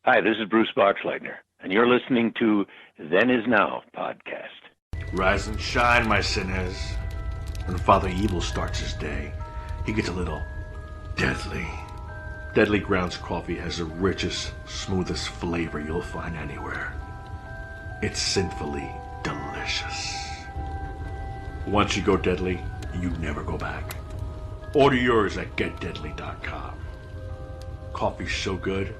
Hi, this is Bruce Boxleitner, and you're listening to Then Is Now podcast. Rise and shine, my sinners. When Father Evil starts his day, he gets a little deadly. Deadly Grounds coffee has the richest, smoothest flavor you'll find anywhere. It's sinfully delicious. Once you go deadly, you never go back. Order yours at getdeadly.com. Coffee's so good,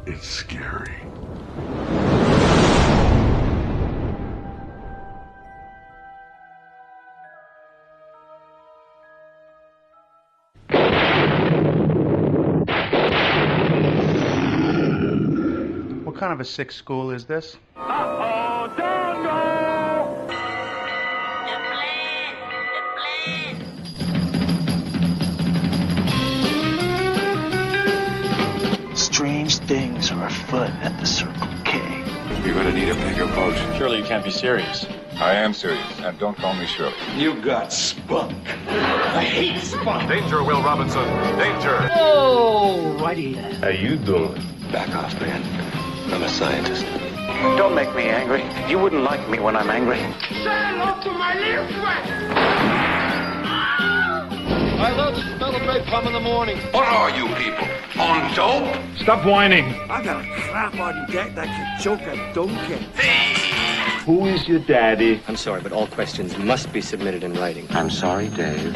it's scary. What kind of a sick school is this? Uh-oh, don't go! Strange things are afoot at the Circle K. You're gonna need a bigger boat. Surely you can't be serious. I am serious, and don't call me Shirley. You got spunk. I hate spunk. Danger, Will Robinson. Danger. Oh, righty then. How you doing? Back off, man. I'm a scientist. Don't make me angry. You wouldn't like me when I'm angry. Say hello to my little friend! I love the smell of napalm in the morning. What are you people? On dope? Stop whining. I got a crap on deck that can choke a donkey. Who is your daddy? I'm sorry, but all questions must be submitted in writing. I'm sorry, Dave.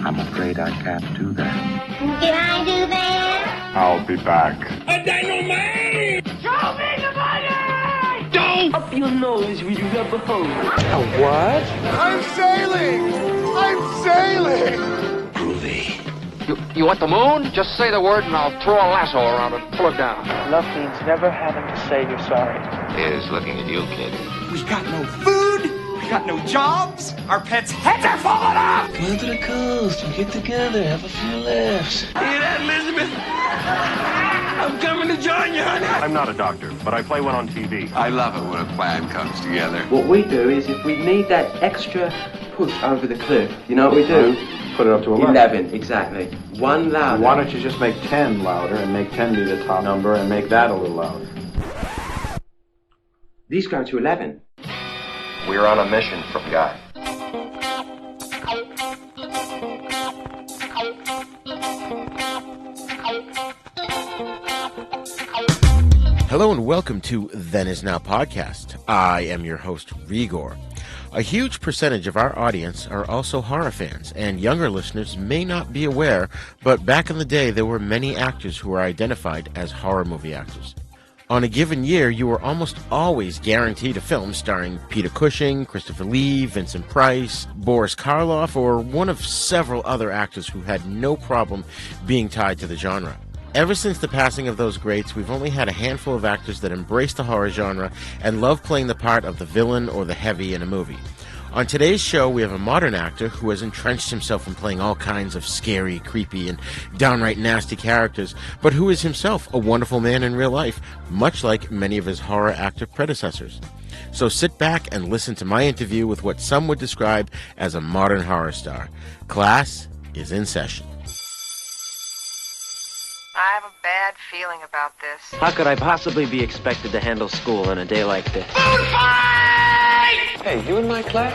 I'm afraid I can't do that. Can I do that? I'll be back. A dynamite! Show me the money! Don't! Up your nose with your rubber hose. A what? I'm sailing! I'm sailing! Groovy. You want the moon? Just say the word and I'll throw a lasso around it and pull it down. Love means never having to say you're sorry. Here's looking at you, kid. We got no food, we got no jobs, our pets' heads are falling off! Come to the coast, we get together, have a few laughs. Hear that, Elizabeth? I'm coming to join you, honey! I'm not a doctor, but I play one on TV. I love it when a plan comes together. What we do is if we need that extra push over the cliff, you know what we do? Put it up to 11. 11, exactly. One louder. Why don't you just make 10 louder and make 10 be the top number and make that a little louder? These go to 11. We're on a mission from God. Hello and welcome to Then Is Now podcast. I am your host, Rigor. A huge percentage of our audience are also horror fans, and younger listeners may not be aware, but back in the day there were many actors who were identified as horror movie actors. On a given year, you were almost always guaranteed a film starring Peter Cushing, Christopher Lee, Vincent Price, Boris Karloff, or one of several other actors who had no problem being tied to the genre. Ever since the passing of those greats, we've only had a handful of actors that embrace the horror genre and love playing the part of the villain or the heavy in a movie. On today's show, we have a modern actor who has entrenched himself in playing all kinds of scary, creepy, and downright nasty characters, but who is himself a wonderful man in real life, much like many of his horror actor predecessors. So sit back and listen to my interview with what some would describe as a modern horror star. Class is in session. I have a bad feeling about this. How could I possibly be expected to handle school on a day like this? Food fight! Hey, you in my class?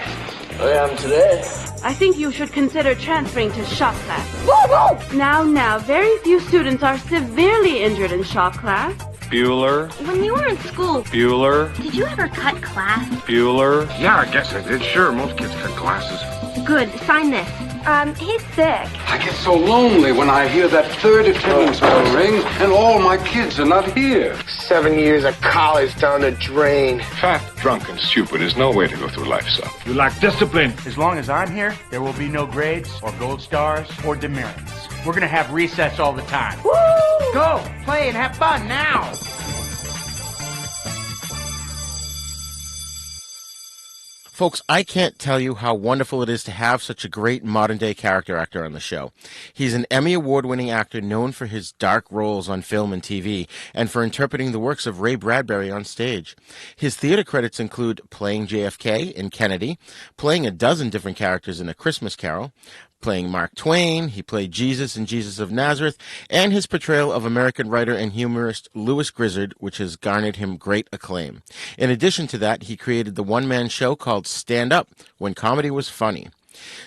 I am today. I think you should consider transferring to shop class. Now, very few students are severely injured in shop class. Bueller. When you were in school, Bueller. did you ever cut class? Bueller. Yeah, I guess I did. Sure, most kids cut classes. Good, sign this. He's sick. I get so lonely when I hear that third attendance bell ring and all my kids are not here. 7 years of college down the drain. Fat, drunk, and stupid is no way to go through life, son. You lack discipline. As long as I'm here, there will be no grades or gold stars or demerits. We're gonna have recess all the time. Woo! Go, play and have fun now! Folks, I can't tell you how wonderful it is to have such a great modern-day character actor on the show. He's an Emmy Award-winning actor known for his dark roles on film and TV, and for interpreting the works of Ray Bradbury on stage. His theater credits include playing JFK in Kennedy, playing a dozen different characters in A Christmas Carol, playing Mark Twain. He played Jesus in Jesus of Nazareth, and his portrayal of American writer and humorist Louis Grizzard, which has garnered him great acclaim. In addition to that, he created the one-man show called Stand Up, when comedy was funny.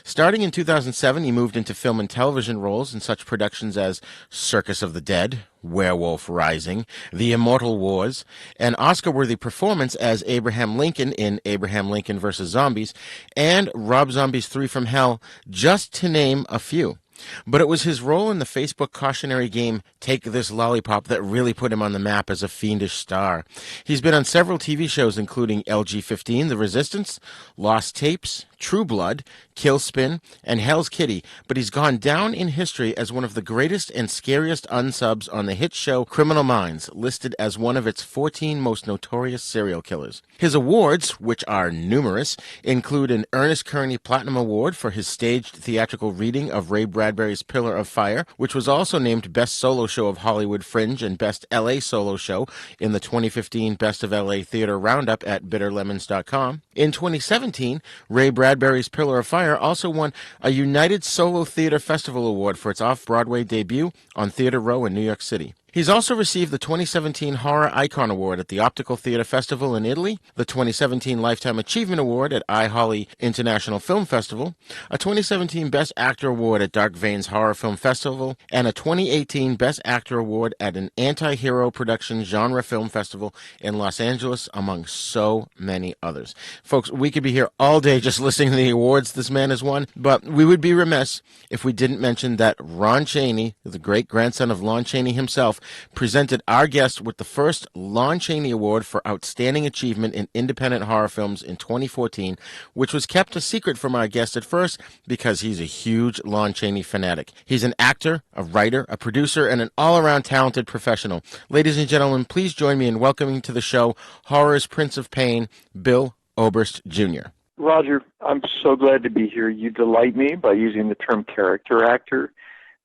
Starting in 2007, he moved into film and television roles in such productions as Circus of the Dead, Werewolf Rising, The Immortal Wars, an Oscar-worthy performance as Abraham Lincoln in Abraham Lincoln vs. Zombies, and Rob Zombie's 3 from Hell, just to name a few. But it was his role in the Facebook cautionary game Take This Lollipop that really put him on the map as a fiendish star. He's been on several TV shows including LG-15, The Resistance, Lost Tapes, True Blood, Killspin, and Hell's Kitty, but he's gone down in history as one of the greatest and scariest unsubs on the hit show Criminal Minds, listed as one of its 14 most notorious serial killers. His awards, which are numerous, include an Ernest Kearney Platinum Award for his staged theatrical reading of Ray Bradbury's Pillar of Fire, which was also named Best Solo Show of Hollywood Fringe and Best LA Solo Show in the 2015 Best of LA Theater Roundup at bitterlemons.com. In 2017, Ray Bradbury's Pillar of Fire also won a United Solo Theater Festival Award for its off-Broadway debut on Theater Row in New York City. He's also received the 2017 Horror Icon Award at the Optical Theater Festival in Italy, the 2017 Lifetime Achievement Award at iHolly International Film Festival, a 2017 Best Actor Award at Dark Veins Horror Film Festival, and a 2018 Best Actor Award at an anti-hero production genre film festival in Los Angeles, among so many others. Folks, we could be here all day just listing the awards this man has won, but we would be remiss if we didn't mention that Ron Chaney, the great-grandson of Lon Chaney himself, presented our guest with the first Lon Chaney Award for Outstanding Achievement in Independent Horror Films in 2014, which was kept a secret from our guest at first because he's a huge Lon Chaney fanatic. He's an actor, a writer, a producer, and an all-around talented professional. Ladies and gentlemen, please join me in welcoming to the show Horror's Prince of Pain, Bill Oberst Jr. Roger, I'm so glad to be here. You delight me by using the term character actor.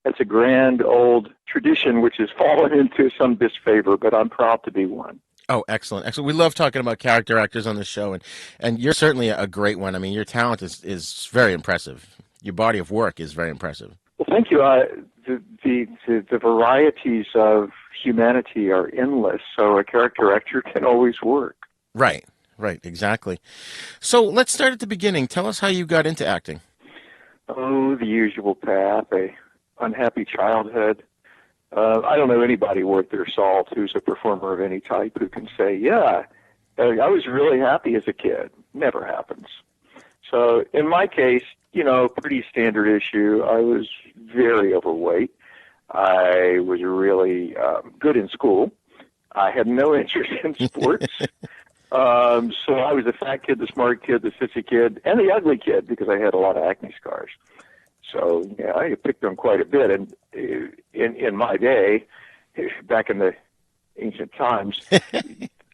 That's a grand old tradition which has fallen into some disfavor, but I'm proud to be one. Oh, excellent. Excellent. We love talking about character actors on the show, and you're certainly a great one. I mean, your talent is very impressive. Your body of work is very impressive. Well, thank you. The varieties of humanity are endless, so a character actor can always work. Right, exactly. So let's start at the beginning. Tell us how you got into acting. Oh, the usual path, unhappy childhood. I don't know anybody worth their salt who's a performer of any type who can say, yeah, I was really happy as a kid. Never happens. So in my case, pretty standard issue. I was very overweight. I was really good in school. I had no interest in sports. So I was the fat kid, the smart kid, the sissy kid, and the ugly kid because I had a lot of acne scars. So, yeah, I picked on quite a bit. And in my day, back in the ancient times,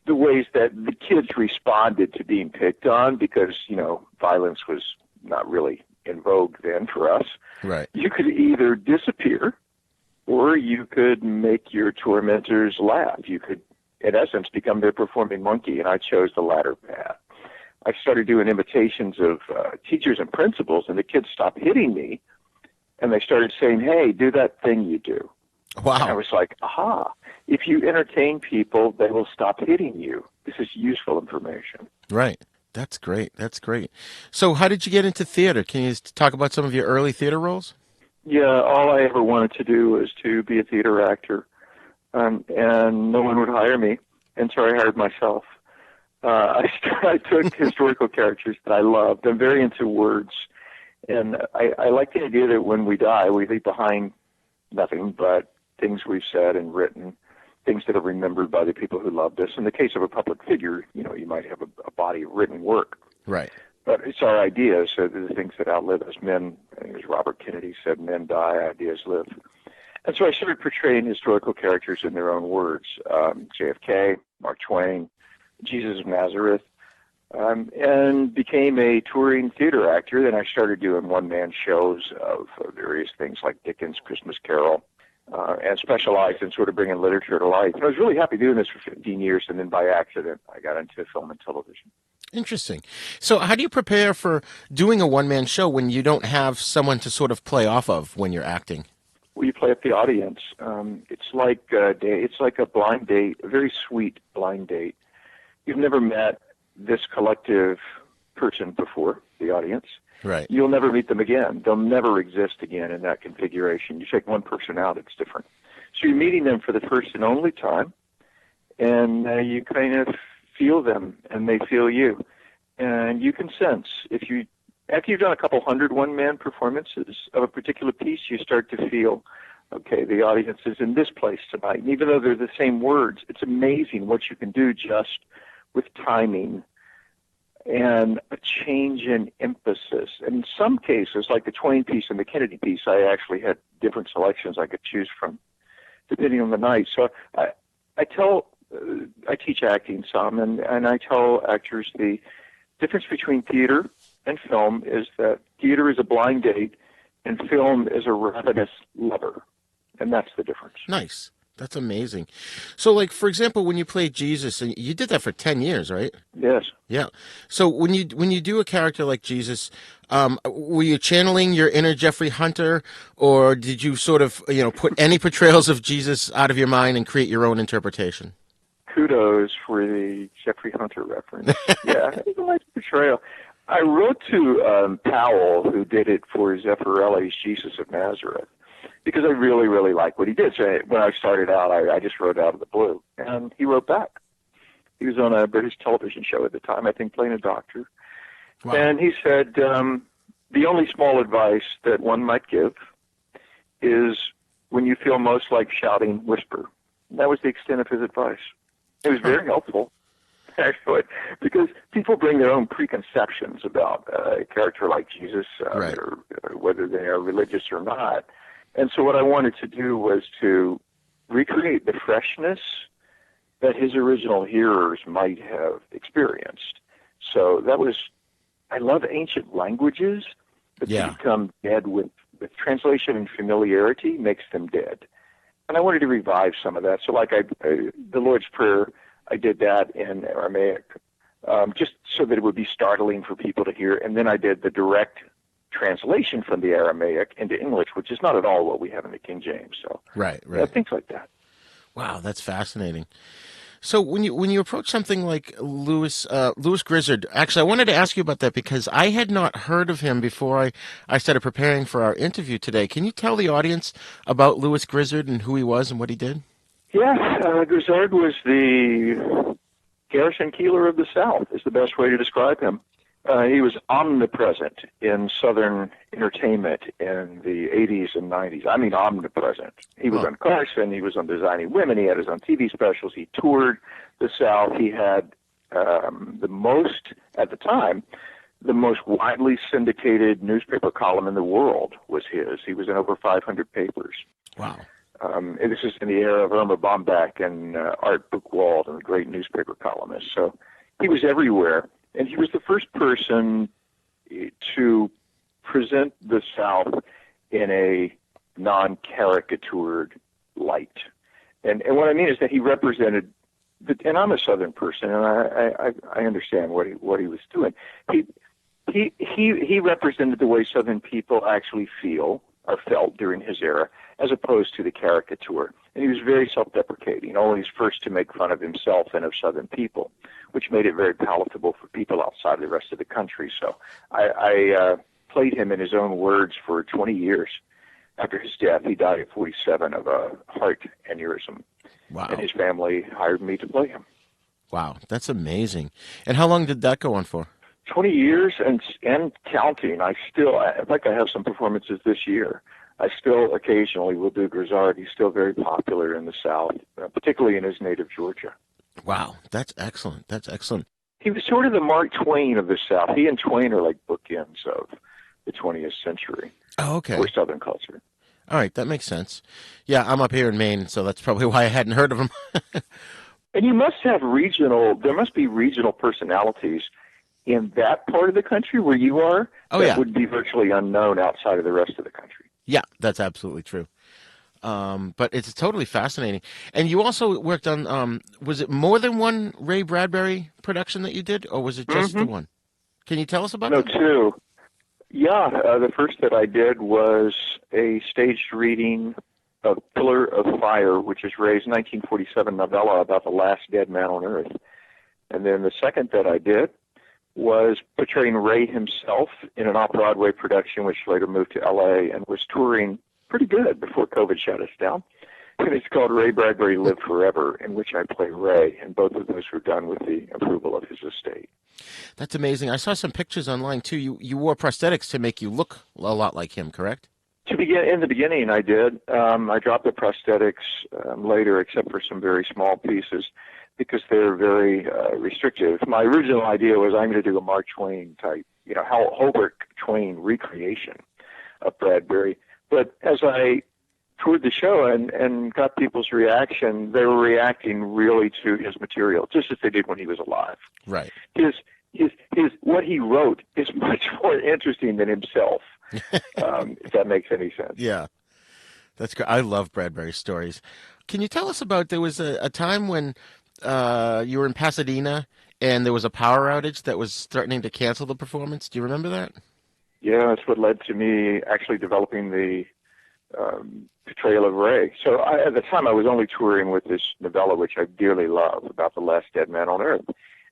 the ways that the kids responded to being picked on, because, violence was not really in vogue then for us. Right. You could either disappear or you could make your tormentors laugh. You could, in essence, become their performing monkey, and I chose the latter path. I started doing imitations of teachers and principals, and the kids stopped hitting me, and they started saying, hey, do that thing you do. Wow. And I was like, aha, if you entertain people, they will stop hitting you. This is useful information. Right. That's great. So how did you get into theater? Can you talk about some of your early theater roles? Yeah, all I ever wanted to do was to be a theater actor, and no one would hire me, and so I hired myself. I took historical characters that I loved. I'm very into words, and I like the idea that when we die, we leave behind nothing but things we've said and written, things that are remembered by the people who loved us. In the case of a public figure, you might have a body of written work. Right. But it's our ideas, so the things that outlive us. Men, I think it was Robert Kennedy said, men die, ideas live. And so I started portraying historical characters in their own words. JFK, Mark Twain, Jesus of Nazareth, and became a touring theater actor. Then I started doing one-man shows of various things like Dickens' Christmas Carol, and specialized in sort of bringing literature to life. And I was really happy doing this for 15 years, and then by accident, I got into film and television. Interesting. So how do you prepare for doing a one-man show when you don't have someone to sort of play off of when you're acting? Well, you play up the audience. It's like a blind date, a very sweet blind date. You've never met this collective person before, the audience. Right. You'll never meet them again. They'll never exist again in that configuration. You take one person out, it's different. So you're meeting them for the first and only time, and you kind of feel them, and they feel you. And you can sense, after you've done a couple hundred one-man performances of a particular piece, you start to feel, okay, the audience is in this place tonight. And even though they're the same words, it's amazing what you can do just with timing and a change in emphasis. And in some cases, like the Twain piece and the Kennedy piece, I actually had different selections I could choose from depending on the night. So I teach acting some, and I tell actors the difference between theater and film is that theater is a blind date and film is a ravenous lover. And that's the difference. Nice. That's amazing. So, like, for example, when you played Jesus, and you did that for 10 years, right? Yes. Yeah. So when you do a character like Jesus, were you channeling your inner Jeffrey Hunter, or did you sort of, put any portrayals of Jesus out of your mind and create your own interpretation? Kudos for the Jeffrey Hunter reference. Yeah, it's a nice portrayal. I wrote to Powell, who did it for Zeffirelli's Jesus of Nazareth, because I really, really like what he did. So when I started out, I just wrote out of the blue, and he wrote back. He was on a British television show at the time, I think, playing a doctor. Wow. And he said, the only small advice that one might give is when you feel most like shouting, whisper. And that was the extent of his advice. It was very helpful, actually, because people bring their own preconceptions about a character like Jesus, right, or whether they are religious or not. And so what I wanted to do was to recreate the freshness that his original hearers might have experienced. So I love ancient languages, but they become dead with translation and familiarity makes them dead. And I wanted to revive some of that. So like the Lord's Prayer, I did that in Aramaic, just so that it would be startling for people to hear. And then I did the direct translation from the Aramaic into English, which is not at all what we have in the King James. So right. Yeah, things like that. Wow, that's fascinating. So when you approach something like Louis Grizzard, actually, I wanted to ask you about that because I had not heard of him before I started preparing for our interview today. Can you tell the audience about Louis Grizzard and who he was and what he did? Yeah, Grizzard was the Garrison Keillor of the South, is the best way to describe him. He was omnipresent in Southern entertainment in the 80s and 90s. I mean, omnipresent. He was on Carson. He was on Designing Women. He had his own TV specials. He toured the South. He had the most widely syndicated newspaper column in the world was his. He was in over 500 papers. Wow. And this is in the era of Irma Bombach and Art Buchwald and the great newspaper columnists. So he was everywhere. And he was the first person to present the South in a non-caricatured light. And what I mean is that he represented, and I'm a Southern person, and I understand what he was doing. He represented the way Southern people actually feel or felt during his era, as opposed to the caricature. And he was very self-deprecating, always first to make fun of himself and of Southern people, which made it very palatable for people outside the rest of the country. So I played him in his own words for 20 years. After his death, he died at 47 of a heart aneurysm. Wow. And his family hired me to play him. Wow, that's amazing. And how long did that go on for? 20 years and counting. In fact, I have some performances this year. I still occasionally will do Grizzard. He's still very popular in the South, particularly in his native Georgia. Wow, that's excellent. That's excellent. He was sort of the Mark Twain of the South. He and Twain are like bookends of the 20th century. Oh, okay. For Southern culture. All right, that makes sense. Yeah, I'm up here in Maine, so that's probably why I hadn't heard of him. And there must be regional personalities in that part of the country where you are would be virtually unknown outside of the rest of the country. Yeah, that's absolutely true. But it's totally fascinating. And you also worked on, was it more than one Ray Bradbury production that you did, or was it just the one? Can you tell us about that? No, two. Yeah, the first that I did was a staged reading of Pillar of Fire, which is Ray's 1947 novella about the last dead man on Earth. And then the second that I did was portraying Ray himself in an off-Broadway production, which later moved to L.A. and was touring pretty good before COVID shut us down. And it's called Ray Bradbury Live Forever, in which I play Ray, and both of those were done with the approval of his estate. That's amazing. I saw some pictures online, too. You wore prosthetics to make you look a lot like him, correct? In the beginning, I did. I dropped the prosthetics later, except for some very small pieces, because they're very restrictive. My original idea was I'm going to do a Mark Twain type, Hobart Twain recreation of Bradbury. But as I toured the show and got people's reaction, they were reacting really to his material, just as they did when he was alive. Right. His what he wrote is much more interesting than himself, if that makes any sense. Yeah. That's good. I love Bradbury's stories. Can you tell us about, there was a time when you were in Pasadena and there was a power outage that was threatening to cancel the performance? Do you remember that? Yeah, that's what led to me actually developing the portrayal of Ray. So at the time, I was only touring with this novella, which I dearly love, about the last dead man on Earth.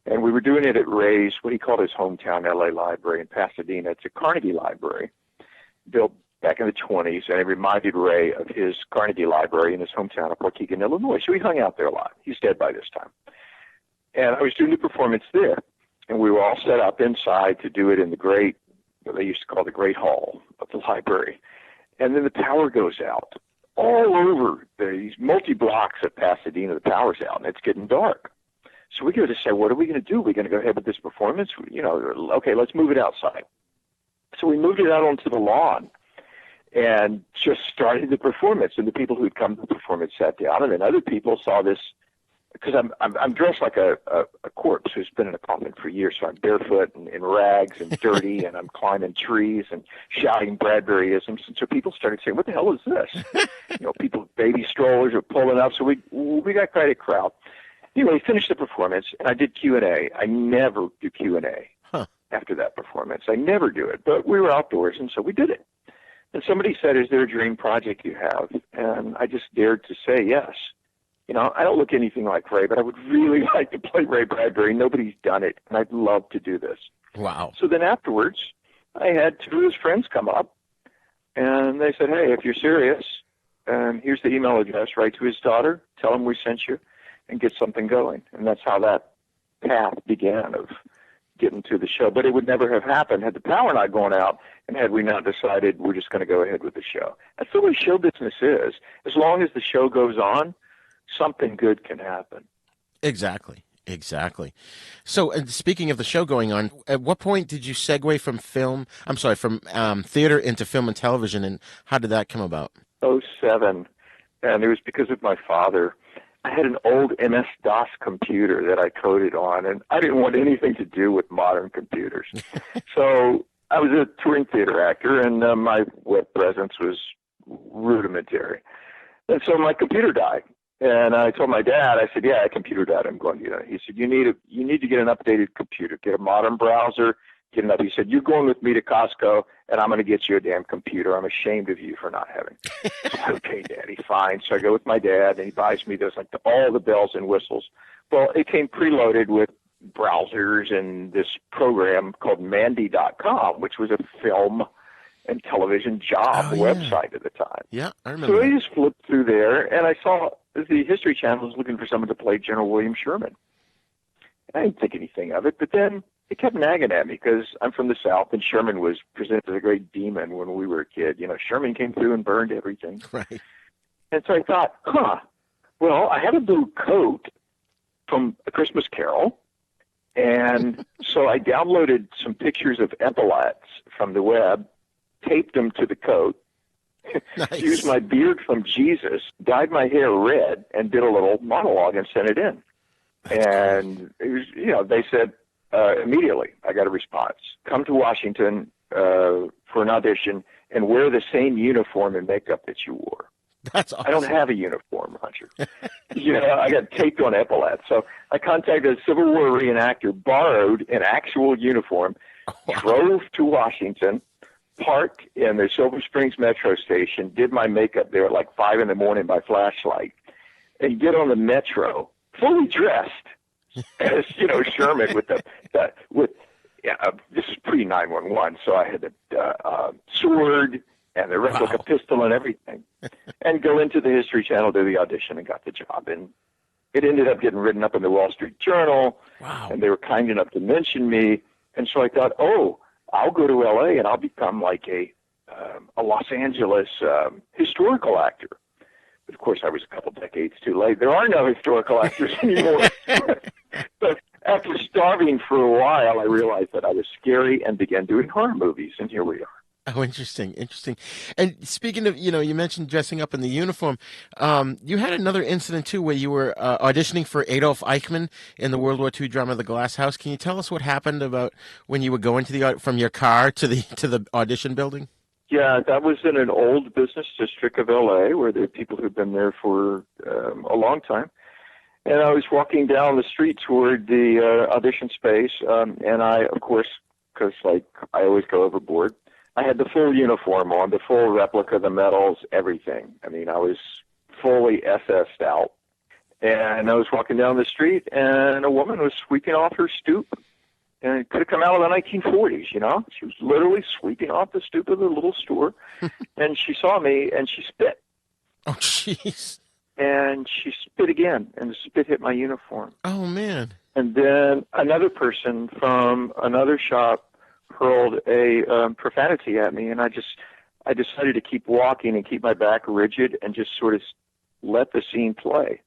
And we were doing it at Ray's, what he called his hometown L.A. library in Pasadena. It's a Carnegie library built back in the 20s, and it reminded Ray of his Carnegie library in his hometown of Waukegan, Illinois. So he hung out there a lot. He's dead by this time. And I was doing the performance there, and we were all set up inside to do it in the great, what they used to call the Great Hall of the library. And then the power goes out. All over these multi-blocks of Pasadena, the power's out, and it's getting dark. So we go to say, what are we going to do? Are we going to go ahead with this performance? Okay, let's move it outside. So we moved it out onto the lawn and just started the performance. And the people who'd come to the performance sat down, and then other people saw this, because I'm dressed like a corpse who's been in a coffin for years. So I'm barefoot and in rags and dirty, and I'm climbing trees and shouting Bradburyisms. And so people started saying, what the hell is this? People with baby strollers are pulling up. So we got quite a crowd. Anyway, we finished the performance, and I did Q&A. I never do Q&A after that performance. I never do it. But we were outdoors, and so we did it. And somebody said, is there a dream project you have? And I just dared to say yes. I don't look anything like Ray, but I would really like to play Ray Bradbury. Nobody's done it, and I'd love to do this. Wow. So then afterwards, I had two of his friends come up, and they said, hey, if you're serious, here's the email address. Write to his daughter. Tell him we sent you, and get something going. And that's how that path began of getting to the show. But it would never have happened had the power not gone out and had we not decided we're just going to go ahead with the show. That's the way show business is. As long as the show goes on, something good can happen. Exactly. So, speaking of the show going on, at what point did you segue from theater into film and television, and how did that come about? 2007, and it was because of my father. I had an old MS-DOS computer that I coded on, and I didn't want anything to do with modern computers. So I was a touring theater actor, and my web presence was rudimentary. And so my computer died. And I told my dad, I said, yeah, a computer died. I'm going to get it. He said, you need to get an updated computer, get a modern browser, get an up. He said, you're going with me to Costco, and I'm going to get you a damn computer. I'm ashamed of you for not having. Okay, Daddy, fine. So I go with my dad, and he buys me those, all the bells and whistles. Well, it came preloaded with browsers and this program called Mandy.com, which was a film and television job website at the time. Yeah, I remember. So I just flipped through there, and I saw the History Channel was looking for someone to play General William Sherman. I didn't think anything of it, but then it kept nagging at me because I'm from the South, and Sherman was presented as a great demon when we were a kid. Sherman came through and burned everything. Right. And so I thought, well, I have a blue coat from A Christmas Carol, and so I downloaded some pictures of epaulets from the web, taped them to the coat, Nice. used my beard from Jesus, dyed my hair red, and did a little monologue and sent it in. And it was, they said immediately, I got a response. Come to Washington for an audition and wear the same uniform and makeup that you wore. That's awesome. I don't have a uniform, Roger. I got taped on epaulets. So I contacted a Civil War reenactor, borrowed an actual uniform, drove to Washington, parked in the Silver Springs Metro station, did my makeup there at like 5 a.m. by flashlight, and get on the Metro, fully dressed as, Sherman with this is pre-911, so I had the sword and the replica pistol and everything, and go into the History Channel, do the audition, and got the job. And it ended up getting written up in the Wall Street Journal, and they were kind enough to mention me. And so I thought, I'll go to L.A. and I'll become like a Los Angeles historical actor. But of course, I was a couple decades too late. There are no historical actors anymore. But after starving for a while, I realized that I was scary and began doing horror movies, and here we are. Oh, interesting. And speaking of, you mentioned dressing up in the uniform. You had another incident, too, where you were auditioning for Adolf Eichmann in the World War II drama The Glass House. Can you tell us what happened about when you were going from your car to the audition building? Yeah, that was in an old business district of L.A. where there are people who've been there for a long time. And I was walking down the street toward the audition space, and I, of course, because I always go overboard, I had the full uniform on, the full replica, the medals, everything. I mean, I was fully SS'd out. And I was walking down the street, and a woman was sweeping off her stoop. And it could have come out of the 1940s, She was literally sweeping off the stoop of the little store. And she saw me, and she spit. Oh, jeez. And she spit again, and the spit hit my uniform. Oh, man. And then another person from another shop hurled a profanity at me, and I decided to keep walking and keep my back rigid and just sort of let the scene play.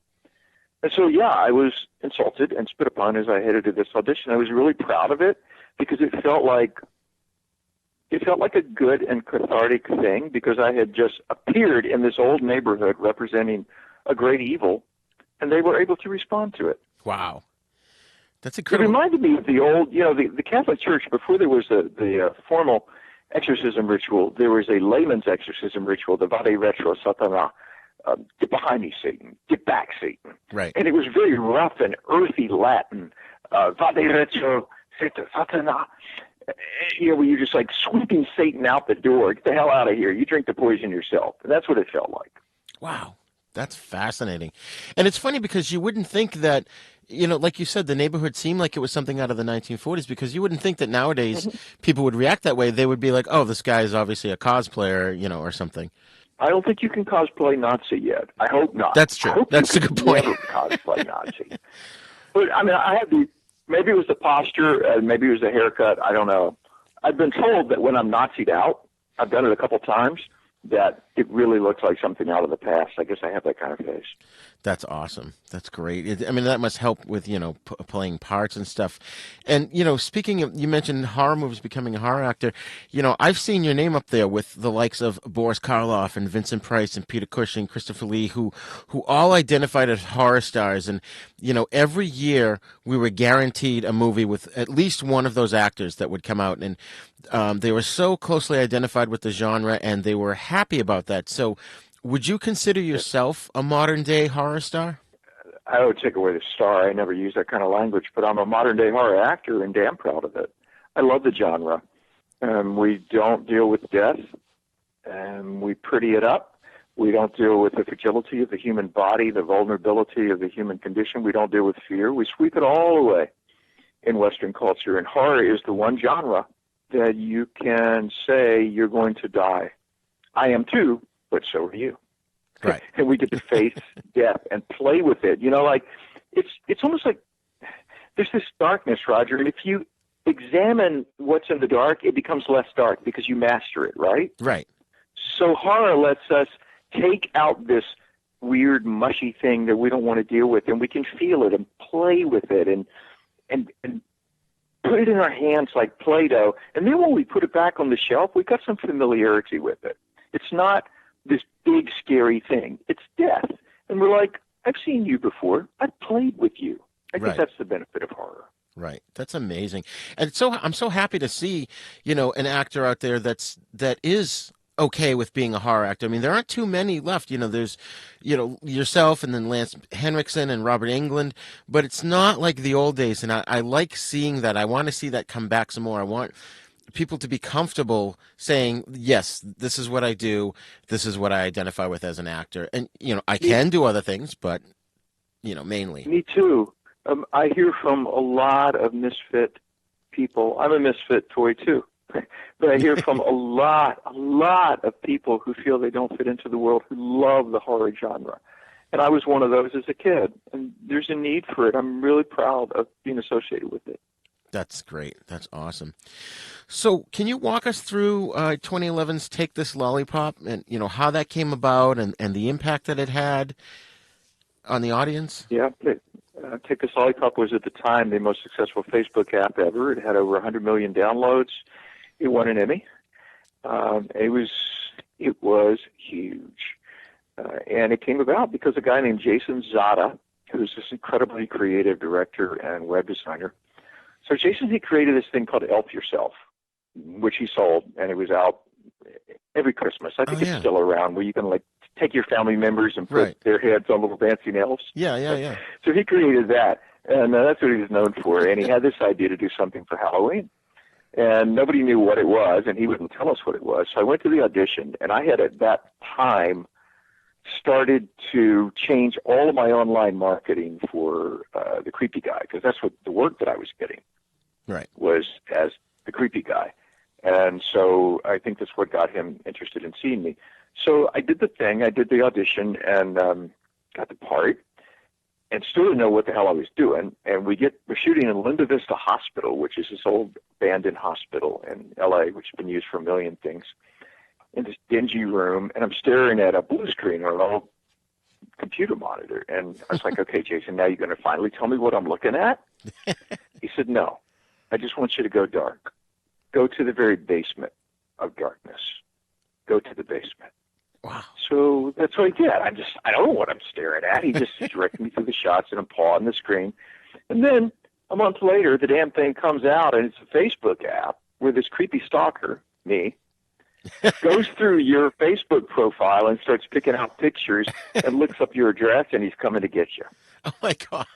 And so, I was insulted and spit upon as I headed to this audition. I was really proud of it because it felt like a good and cathartic thing because I had just appeared in this old neighborhood representing a great evil, and they were able to respond to it. Wow. That's incredible. It reminded me of the old, the Catholic Church, before there was the formal exorcism ritual, there was a layman's exorcism ritual, the Vade Retro Satana, get behind me, Satan, get back, Satan. Right. And it was very rough and earthy Latin, Vade Retro Satana, where you're just like sweeping Satan out the door, get the hell out of here, you drink the poison yourself. And that's what it felt like. Wow. That's fascinating. And it's funny because you wouldn't think that, like you said, the neighborhood seemed like it was something out of the 1940s because you wouldn't think that nowadays people would react that way. They would be like, oh, this guy is obviously a cosplayer, or something. I don't think you can cosplay Nazi yet. I hope not. That's true. That's a good point. Never cosplay Nazi. But, I mean, maybe it was the posture, maybe it was the haircut, I don't know. I've been told that when I'm Nazi'd out, I've done it a couple times, that it really looks like something out of the past. I guess I have that kind of face. That's awesome. That's great. That must help with, playing parts and stuff. And, speaking of, you mentioned horror movies, becoming a horror actor. I've seen your name up there with the likes of Boris Karloff and Vincent Price and Peter Cushing, Christopher Lee, who all identified as horror stars. And, every year we were guaranteed a movie with at least one of those actors that would come out. And they were so closely identified with the genre, and they were happy about that. So would you consider yourself a modern-day horror star? I would take away the star. I never use that kind of language, but I'm a modern-day horror actor and damn proud of it. I love the genre. We don't deal with death, and we pretty it up. We don't deal with the fragility of the human body, the vulnerability of the human condition. We don't deal with fear. We sweep it all away in Western culture, and horror is the one genre that you can say you're going to die. I am too, but so are you. Right. And we get to face death and play with it. It's almost like there's this darkness, Roger, and if you examine what's in the dark, it becomes less dark because you master it, right? Right. So horror lets us take out this weird, mushy thing that we don't want to deal with, and we can feel it and play with it and put it in our hands like Play-Doh. And then when we put it back on the shelf, we've got some familiarity with it. It's not this big, scary thing. It's death. And we're like, I've seen you before. I've played with you. I think that's the benefit of horror. Right. That's amazing. And so I'm so happy to see, an actor out there that is okay with being a horror actor. I mean, there aren't too many left. There's, yourself and then Lance Henriksen and Robert Englund, but it's not like the old days. And I like seeing that. I want to see that come back some more. I want people to be comfortable saying, yes, this is what I do. This is what I identify with as an actor. And, I can do other things, but, mainly. Me too. I hear from a lot of misfit people. I'm a misfit toy too. But I hear from a lot of people who feel they don't fit into the world, who love the horror genre. And I was one of those as a kid. And there's a need for it. I'm really proud of being associated with it. That's great. That's awesome. So can you walk us through 2011's Take This Lollipop and, how that came about and the impact that it had on the audience? Yeah. Take This Lollipop was at the time the most successful Facebook app ever. It had over 100 million downloads. It won an Emmy. It was huge. And it came about because a guy named Jason Zada, who's this incredibly creative director and web designer. So Jason, he created this thing called Elf Yourself, which he sold, and it was out every Christmas. I think it's still around, where you can take your family members and put their heads on little dancing elves. Yeah. So he created that, and that's what he was known for. And he had this idea to do something for Halloween. And nobody knew what it was, and he wouldn't tell us what it was. So I went to the audition, and I had at that time started to change all of my online marketing for the creepy guy, because that's what the work that I was getting was as the creepy guy. And so I think that's what got him interested in seeing me. So I did the thing. I did the audition and got the part. And still didn't know what the hell I was doing. And we're shooting in Linda Vista Hospital, which is this old abandoned hospital in L.A., which has been used for a million things, in this dingy room. And I'm staring at a blue screen or an old computer monitor. And I was like, okay, Jason, now you're going to finally tell me what I'm looking at? He said, no, I just want you to go dark. Go to the very basement of darkness. Go to the basement. Wow. So that's what I did. I don't know what I'm staring at. He just directed me through the shots and I'm pawing the screen. And then a month later, the damn thing comes out and it's a Facebook app where this creepy stalker, me, goes through your Facebook profile and starts picking out pictures and looks up your address and he's coming to get you. Oh my God.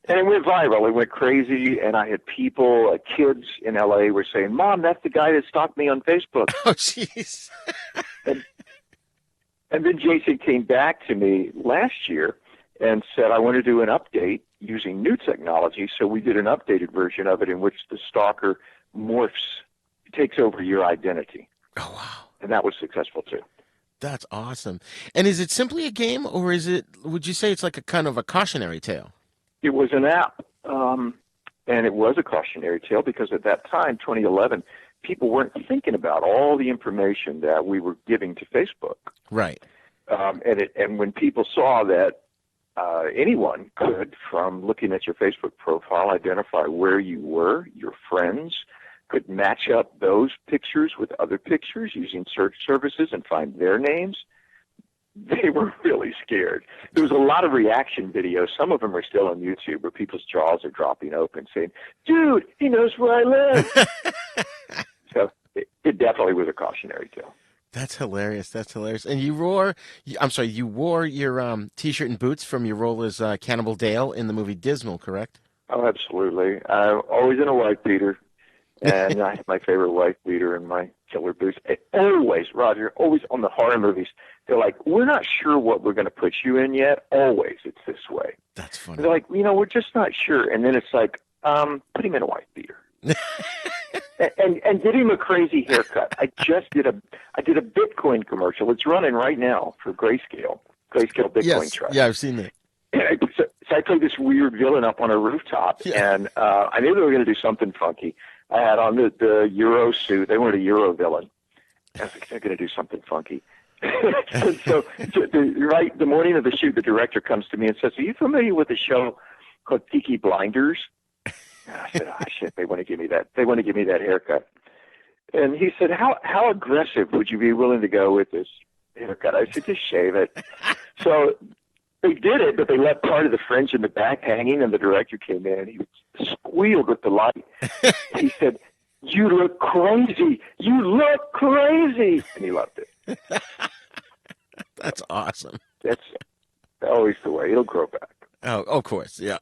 And it went viral. It went crazy. And I had people, kids in LA were saying, Mom, that's the guy that stalked me on Facebook. Oh, jeez. And then Jason came back to me last year and said, I want to do an update using new technology. So we did an updated version of it in which the stalker morphs, takes over your identity. Oh, wow. And that was successful too. That's awesome. And is it simply a game, or would you say it's like a kind of a cautionary tale? It was an app. And it was a cautionary tale because at that time, 2011, people weren't thinking about all the information that we were giving to Facebook. Right. And when people saw that anyone could, from looking at your Facebook profile, identify where you were, your friends, could match up those pictures with other pictures using search services and find their names, they were really scared. There was a lot of reaction videos. Some of them are still on YouTube where people's jaws are dropping open saying, dude, he knows where I live. So it definitely was a cautionary tale. That's hilarious. That's hilarious. And you wore your T-shirt and boots from your role as Cannibal Dale in the movie Dismal, correct? Oh, absolutely. I'm always in a white beater. And I have my favorite white beater and my killer boots. Always, Roger, always on the horror movies, they're like, we're not sure what we're going to put you in yet. Always it's this way. That's funny. They're like, we're just not sure. And then it's like, put him in a white beater. and give him a crazy haircut. I did a Bitcoin commercial. It's running right now for Grayscale Bitcoin Trust. Yeah, I've seen that. So I played this weird villain up on a rooftop, and I knew they were going to do something funky. I had on the Euro suit. They wanted a Euro villain. I was like, they're going to do something funky. so the morning of the shoot, the director comes to me and says, are you familiar with a show called Peaky Blinders? And I said, shit, they want to give me that. They want to give me that haircut. And he said, how aggressive would you be willing to go with this haircut? I said, just shave it. So they did it, but they left part of the fringe in the back hanging, and the director came in, and he squealed with delight. He said, You look crazy. You look crazy. And he loved it. That's awesome. That's always the way. It'll grow back. Oh, of course, yeah.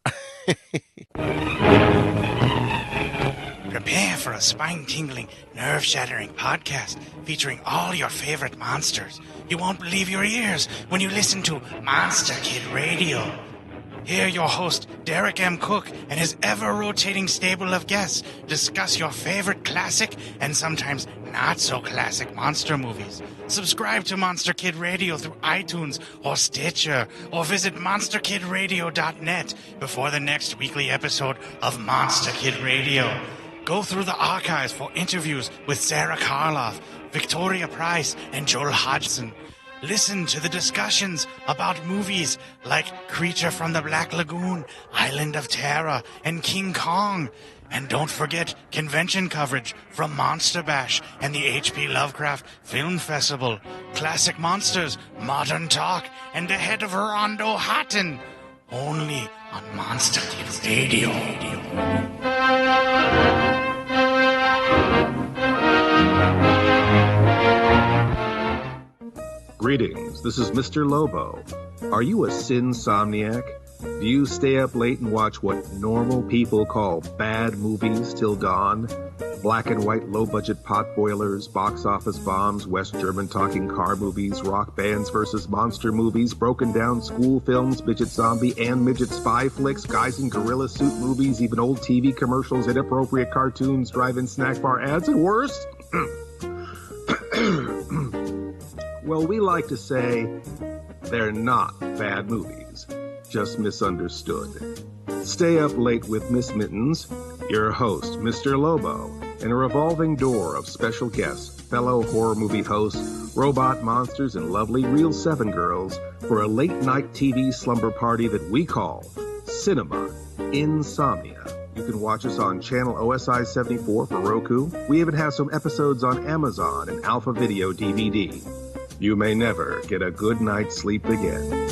Prepare for a spine-tingling, nerve-shattering podcast featuring all your favorite monsters. You won't believe your ears when you listen to Monster Kid Radio. Hear your host, Derek M. Cook, and his ever-rotating stable of guests discuss your favorite classic and sometimes not-so-classic monster movies. Subscribe to Monster Kid Radio through iTunes or Stitcher, or visit monsterkidradio.net before the next weekly episode of Monster Kid Radio. Go through the archives for interviews with Sarah Karloff, Victoria Price, and Joel Hodgson. Listen to the discussions about movies like Creature from the Black Lagoon, Island of Terror, and King Kong. And don't forget convention coverage from Monster Bash and the H.P. Lovecraft Film Festival, Classic Monsters, Modern Talk, and the Head of Rondo Hatton. Only on Monster Kid Radio. Greetings, this is Mr. Lobo. Are you a sinsomniac? Do you stay up late and watch what normal people call bad movies till dawn? Black and white low-budget potboilers, box office bombs, West German talking car movies, rock bands versus monster movies, broken down school films, midget zombie and midget spy flicks, guys in gorilla suit movies, even old TV commercials, inappropriate cartoons, drive-in snack bar ads, and worse? Well, we like to say they're not bad movies, just misunderstood. Stay up late with Miss Mittens, your host, Mr. Lobo, and a revolving door of special guests, fellow horror movie hosts, robot monsters, and lovely Real 7 girls for a late-night TV slumber party that we call Cinema Insomnia. You can watch us on channel OSI 74 for Roku. We even have some episodes on Amazon and Alpha Video DVD. You may never get a good night's sleep again.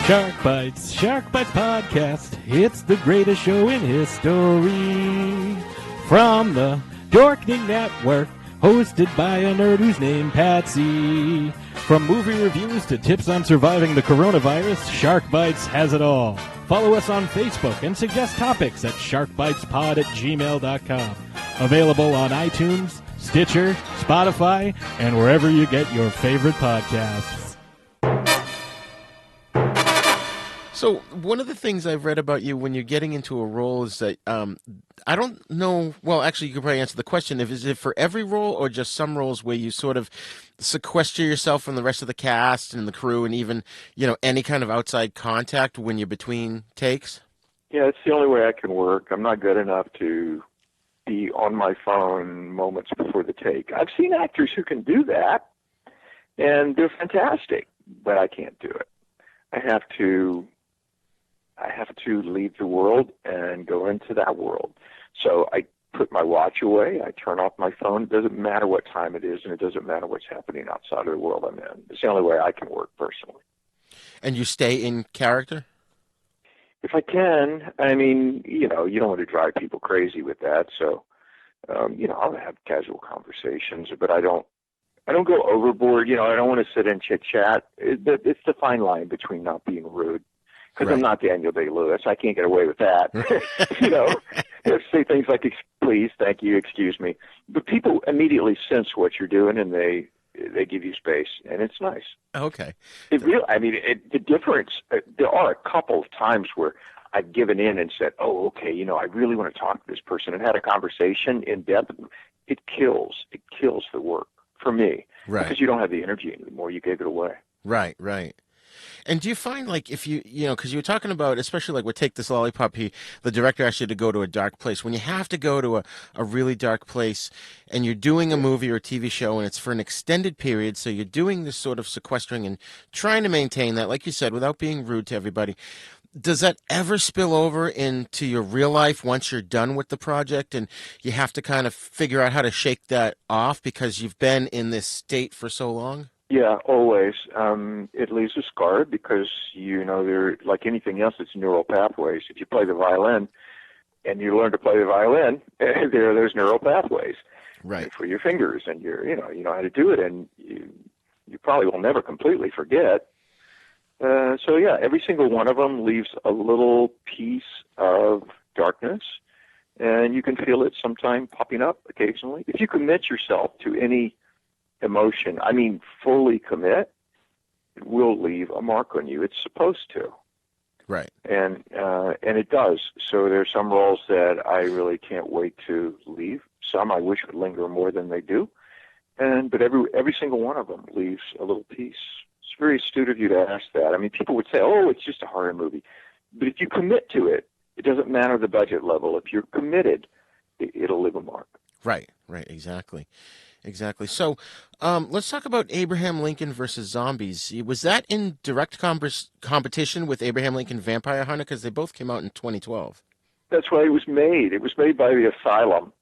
Shark Bites Podcast. It's the greatest show in history. From the Dorkening Network, hosted by a nerd who's named Patsy. From movie reviews to tips on surviving the coronavirus, Shark Bites has it all. Follow us on Facebook and suggest topics at sharkbitespod@gmail.com. Available on iTunes, Stitcher, Spotify, and wherever you get your favorite podcasts. So one of the things I've read about you when you're getting into a role is that I don't know. Well, actually, you could probably answer the question: is it for every role, or just some roles where you sort of sequester yourself from the rest of the cast and the crew, and even any kind of outside contact when you're between takes? Yeah, it's the only way I can work. I'm not good enough to be on my phone moments before the take. I've seen actors who can do that, and they're fantastic, but I can't do it. I have to leave the world and go into that world. So I put my watch away. I turn off my phone. It doesn't matter what time it is, and it doesn't matter what's happening outside of the world I'm in. It's the only way I can work personally. And you stay in character? If I can. I mean, you don't want to drive people crazy with that. So, I'll have casual conversations, but I don't go overboard. I don't want to sit and chit-chat. It's the fine line between not being rude. Because I'm not Daniel Day-Lewis. I can't get away with that. Say things like, please, thank you, excuse me. But people immediately sense what you're doing, and they give you space, and it's nice. Okay. The difference, there are a couple of times where I've given in and said, oh, okay, I really want to talk to this person, and had a conversation in depth. It kills the work for me. Right. Because you don't have the energy anymore. You gave it away. Right. And do you find, like, if because you were talking about, especially like with Take This Lollipop, the director asked you to go to a dark place. When you have to go to a really dark place and you're doing a movie or a TV show and it's for an extended period, so you're doing this sort of sequestering and trying to maintain that, like you said, without being rude to everybody, Does that ever spill over into your real life once you're done with the project and you have to kind of figure out how to shake that off because you've been in this state for so long? Yeah, always. It leaves a scar because, there, like anything else, it's neural pathways. If you play the violin and you learn to play the violin, there's neural pathways. Right. For your fingers, and you know how to do it, and you probably will never completely forget. So yeah, every single one of them leaves a little piece of darkness, and you can feel it sometime popping up occasionally. If you commit yourself to any emotion, I mean fully commit, it will leave a mark on you. It's supposed to. Right. And it does. So there's some roles that I really can't wait to leave. Some I wish would linger more than they do. But every single one of them leaves a little piece. It's very astute of you to ask that. I mean, people would say, oh, it's just a horror movie. But if you commit to it, it doesn't matter the budget level. If you're committed, it'll leave a mark. Right, exactly. So let's talk about Abraham Lincoln versus Zombies. Was that in direct competition with Abraham Lincoln Vampire Hunter? Because they both came out in 2012. That's why it was made. It was made by the Asylum.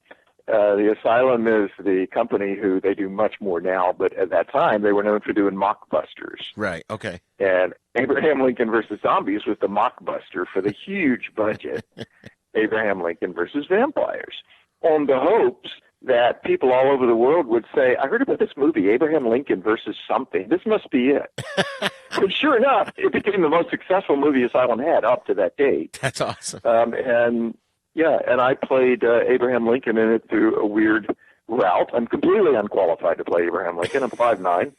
The Asylum is the company who they do much more now, but at that time they were known for doing mockbusters. Right, okay. And Abraham Lincoln versus Zombies was the mockbuster for the huge budget Abraham Lincoln versus Vampires, on the hopes that people all over the world would say, I heard about this movie, Abraham Lincoln versus something. This must be it. And sure enough, it became the most successful movie Asylum had up to that date. That's awesome. And I played Abraham Lincoln in it through a weird route. I'm completely unqualified to play Abraham Lincoln. I'm 5'9",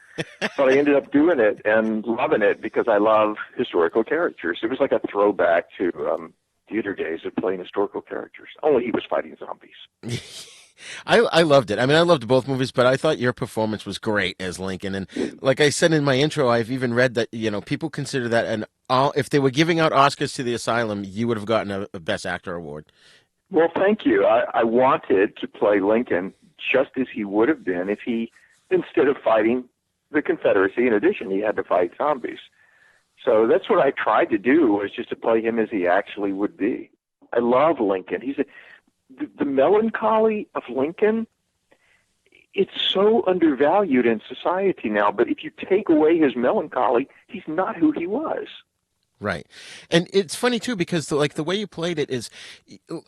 but I ended up doing it and loving it because I love historical characters. It was like a throwback to theater days of playing historical characters. Only he was fighting zombies. I loved it. I mean, I loved both movies, but I thought your performance was great as Lincoln. And like I said in my intro, I've even read that, people consider that if they were giving out Oscars to the Asylum, you would have gotten a Best Actor award. Well, thank you. I wanted to play Lincoln just as he would have been if he, instead of fighting the Confederacy, in addition, he had to fight zombies. So that's what I tried to do, was just to play him as he actually would be. I love Lincoln. The melancholy of Lincoln, it's so undervalued in society now, but if you take away his melancholy, he's not who he was. Right. And it's funny, too, because the way you played it is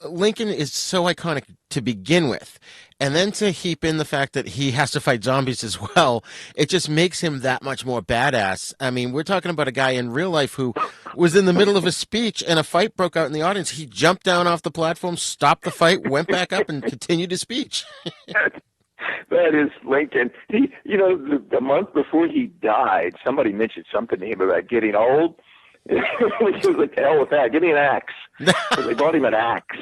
Lincoln is so iconic to begin with. And then to heap in the fact that he has to fight zombies as well, it just makes him that much more badass. I mean, we're talking about a guy in real life who was in the middle of a speech and a fight broke out in the audience. He jumped down off the platform, stopped the fight, went back up, and continued his speech. That is Lincoln. He, the month before he died, somebody mentioned something to him about getting old. He was like, hell with that. Give me an axe. So they bought him an axe,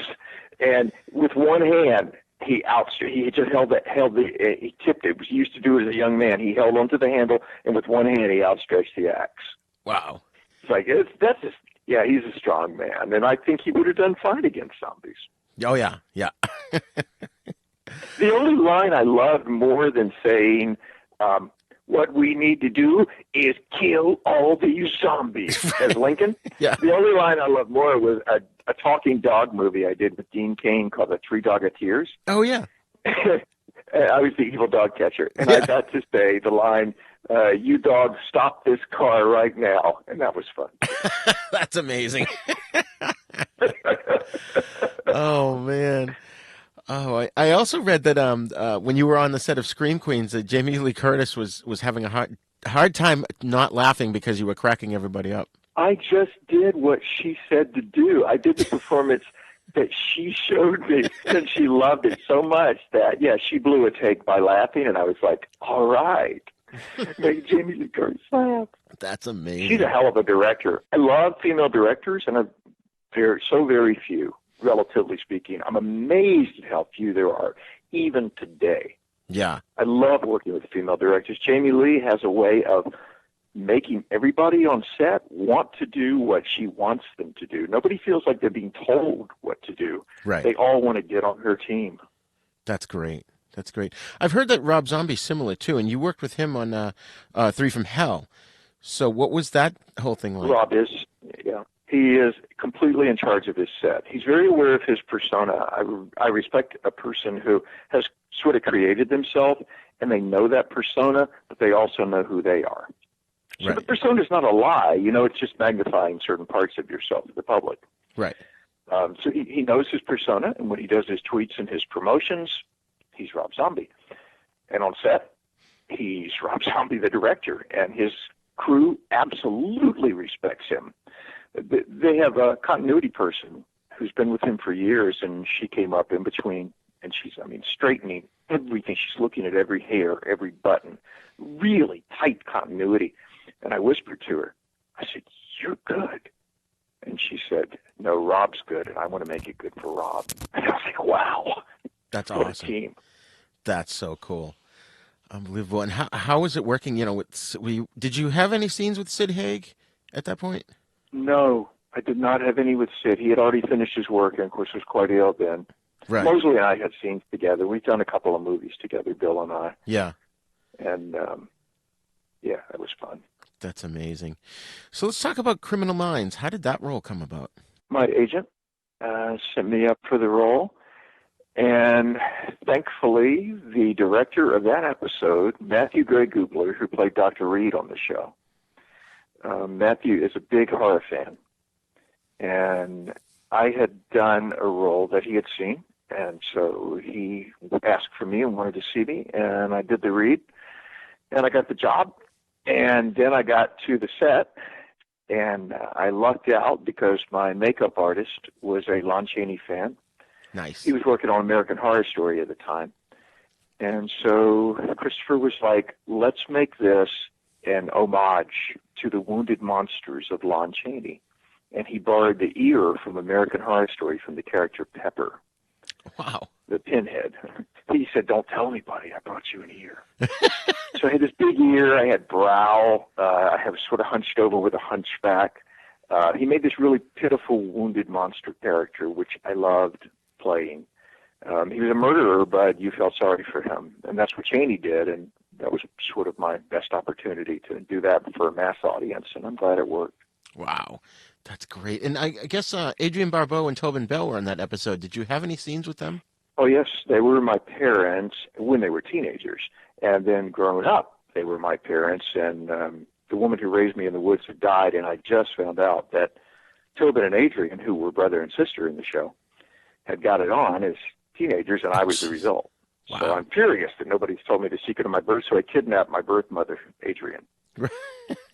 and with one hand he just he tipped it. He used to do it as a young man. He held onto the handle, and with one hand he outstretched the axe. Wow. It's like he's a strong man, and I think he would have done fine against zombies. Oh yeah. The only line I loved more than saying, what we need to do is kill all these zombies, as Lincoln. Yeah. The only line I loved more was a talking dog movie I did with Dean Cain called The Three Doggeteers. Oh, yeah. I was the evil dog catcher, and I got to say the line, you dog, stop this car right now, and that was fun. That's amazing. Oh, man. Oh, I also read that when you were on the set of Scream Queens, that Jamie Lee Curtis was having a hard time not laughing because you were cracking everybody up. I just did what she said to do. I did the performance that she showed me, and she loved it so much that, she blew a take by laughing, and I was like, all right, make Jamie Lee Curtis laugh. That's amazing. She's a hell of a director. I love female directors, and so very few. Relatively speaking, I'm amazed at how few there are, even today. Yeah. I love working with female directors. Jamie Lee has a way of making everybody on set want to do what she wants them to do. Nobody feels like they're being told what to do. Right. They all want to get on her team. That's great. I've heard that Rob Zombie's similar, too, and you worked with him on 3 from Hell. So what was that whole thing like? Rob is, He is completely in charge of his set. He's very aware of his persona. I respect a person who has sort of created themselves, and they know that persona, but they also know who they are. So the persona is not a lie. It's just magnifying certain parts of yourself to the public. Right. So he knows his persona, and when he does his tweets and his promotions, he's Rob Zombie. And on set, he's Rob Zombie, the director, and his crew absolutely respects him. They have a continuity person who's been with him for years, and she came up in between, and she's, straightening everything. She's looking at every hair, every button, really tight continuity. And I whispered to her, I said, "You're good." And she said, "No, Rob's good, and I want to make it good for Rob." And I was like, wow. That's what awesome. A team. That's so cool. Unbelievable. And how is it working? Did you have any scenes with Sid Haig at that point? No, I did not have any with Sid. He had already finished his work and, of course, was quite ill then. Right. Mosley and I had scenes together. We've done a couple of movies together, Bill and I. Yeah. And, yeah, it was fun. That's amazing. So let's talk about Criminal Minds. How did that role come about? My agent sent me up for the role. And thankfully, the director of that episode, Matthew Gray Gubler, who played Dr. Reed on the show, Matthew is a big horror fan. And I had done a role that he had seen. And so he asked for me and wanted to see me. And I did the read. And I got the job. And then I got to the set. And I lucked out because my makeup artist was a Lon Chaney fan. Nice. He was working on American Horror Story at the time. And so Christopher was like, let's make this an homage to the wounded monsters of Lon Chaney. And he borrowed the ear from American Horror Story from the character Pepper. Wow. The pinhead. He said, "Don't tell anybody I brought you an ear." So I had this big ear. I had brow. I was sort of hunched over with a hunchback. He made this really pitiful wounded monster character, which I loved playing. He was a murderer, but you felt sorry for him. And that's what Chaney did. And that was sort of my best opportunity to do that for a mass audience. And I'm glad it worked. Wow. That's great. And I guess Adrian Barbeau and Tobin Bell were in that episode. Did you have any scenes with them? Oh, yes. They were my parents when they were teenagers. And then growing up, they were my parents. And the woman who raised me in the woods had died. And I just found out that Tobin and Adrian, who were brother and sister in the show, had got it on as teenagers, and I was the result. Wow. So I'm furious that nobody's told me the secret of my birth, so I kidnapped my birth mother, Adrian.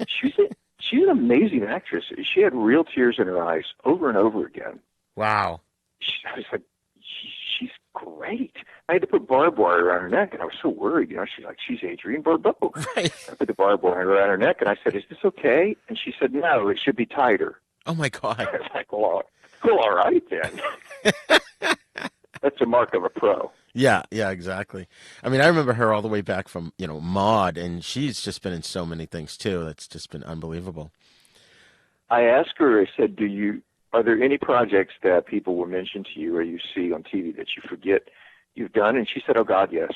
She's an amazing actress. She had real tears in her eyes over and over again. Wow. I was like, she's great. I had to put barbed wire around her neck, and I was so worried. She's like, she's Adrian Barbeau. Right. I put the barbed wire around her neck, and I said, "Is this okay?" And she said, "No, it should be tighter." Oh, my God. I was like, well, all right, then. That's a mark of a pro. Yeah, exactly. I mean, I remember her all the way back from, Maude, and she's just been in so many things, too. That's just been unbelievable. I asked her, I said, are there any projects that people will mention to you or you see on TV that you forget you've done? And she said, "Oh, God, yes."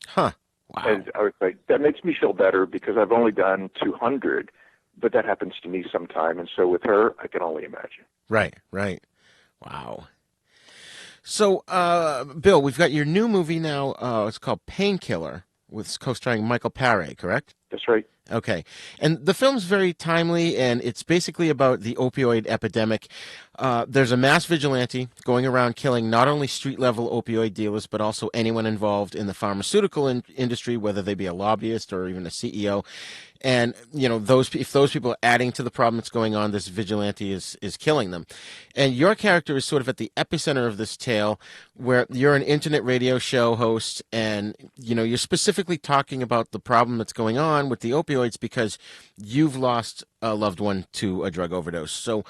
Huh. Wow. And I was like, that makes me feel better because I've only done 200, but that happens to me sometime. And so with her, I can only imagine. Right. Wow. So, Bill, we've got your new movie now. It's called Painkiller, with co-starring Michael Parray, correct? That's right. Okay. And the film's very timely, and it's basically about the opioid epidemic. There's a mass vigilante going around killing not only street-level opioid dealers, but also anyone involved in the pharmaceutical industry, whether they be a lobbyist or even a CEO. And, if those people are adding to the problem that's going on, this vigilante is killing them. And your character is sort of at the epicenter of this tale, where you're an internet radio show host, and, you're specifically talking about the problem that's going on with the opioids because you've lost a loved one to a drug overdose. So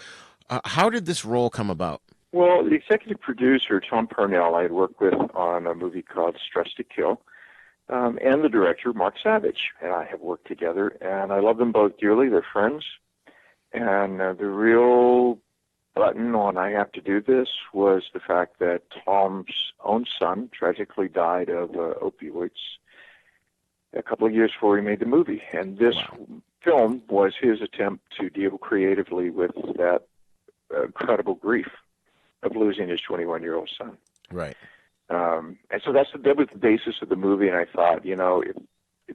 how did this role come about? Well, the executive producer, Tom Parnell, I had worked with on a movie called Stress to Kill. And the director, Mark Savage, and I have worked together, and I love them both dearly. They're friends. And the real button on I have to do this was the fact that Tom's own son tragically died of opioids a couple of years before he made the movie. And this film was his attempt to deal creatively with that incredible grief of losing his 21-year-old son. Right. And so that was the basis of the movie, and I thought, if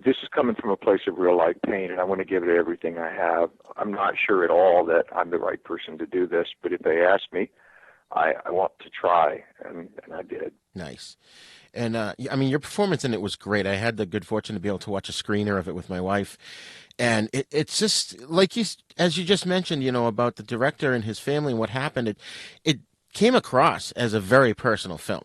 this is coming from a place of real life pain, and I want to give it everything I have. I'm not sure at all that I'm the right person to do this, but if they ask me, I want to try, and I did. Nice. And, I mean, your performance in it was great. I had the good fortune to be able to watch a screener of it with my wife. And it's just, like as you just mentioned, about the director and his family and what happened, it came across as a very personal film.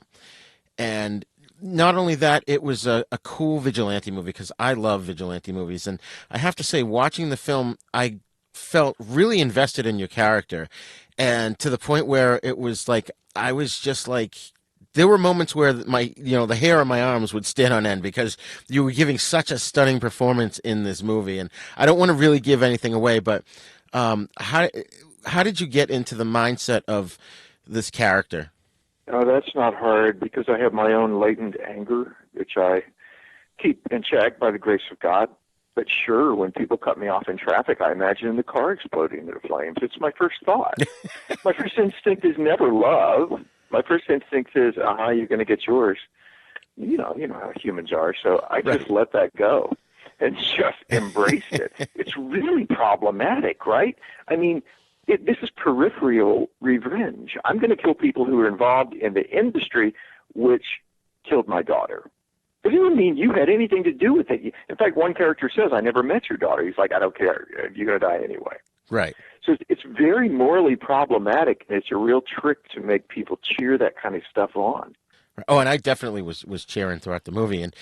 And not only that, it was a cool vigilante movie, because I love vigilante movies. And I have to say, watching the film, I felt really invested in your character. And to the point where it was like, I was just like, there were moments where the hair on my arms would stand on end, because you were giving such a stunning performance in this movie. And I don't want to really give anything away, but how did you get into the mindset of this character? Oh, that's not hard, because I have my own latent anger, which I keep in check by the grace of God. But sure, when people cut me off in traffic, I imagine the car exploding into flames. It's my first thought. My first instinct is never love. My first instinct is, you're going to get yours. You know how humans are. So I just let that go and just embrace it. It's really problematic, right? I mean, this is peripheral revenge. I'm going to kill people who are involved in the industry which killed my daughter. It doesn't mean you had anything to do with it. In fact, one character says, I never met your daughter. He's like, I don't care. You're going to die anyway. Right. So it's very morally problematic, and it's a real trick to make people cheer that kind of stuff on. Oh, and I definitely was cheering throughout the movie. And,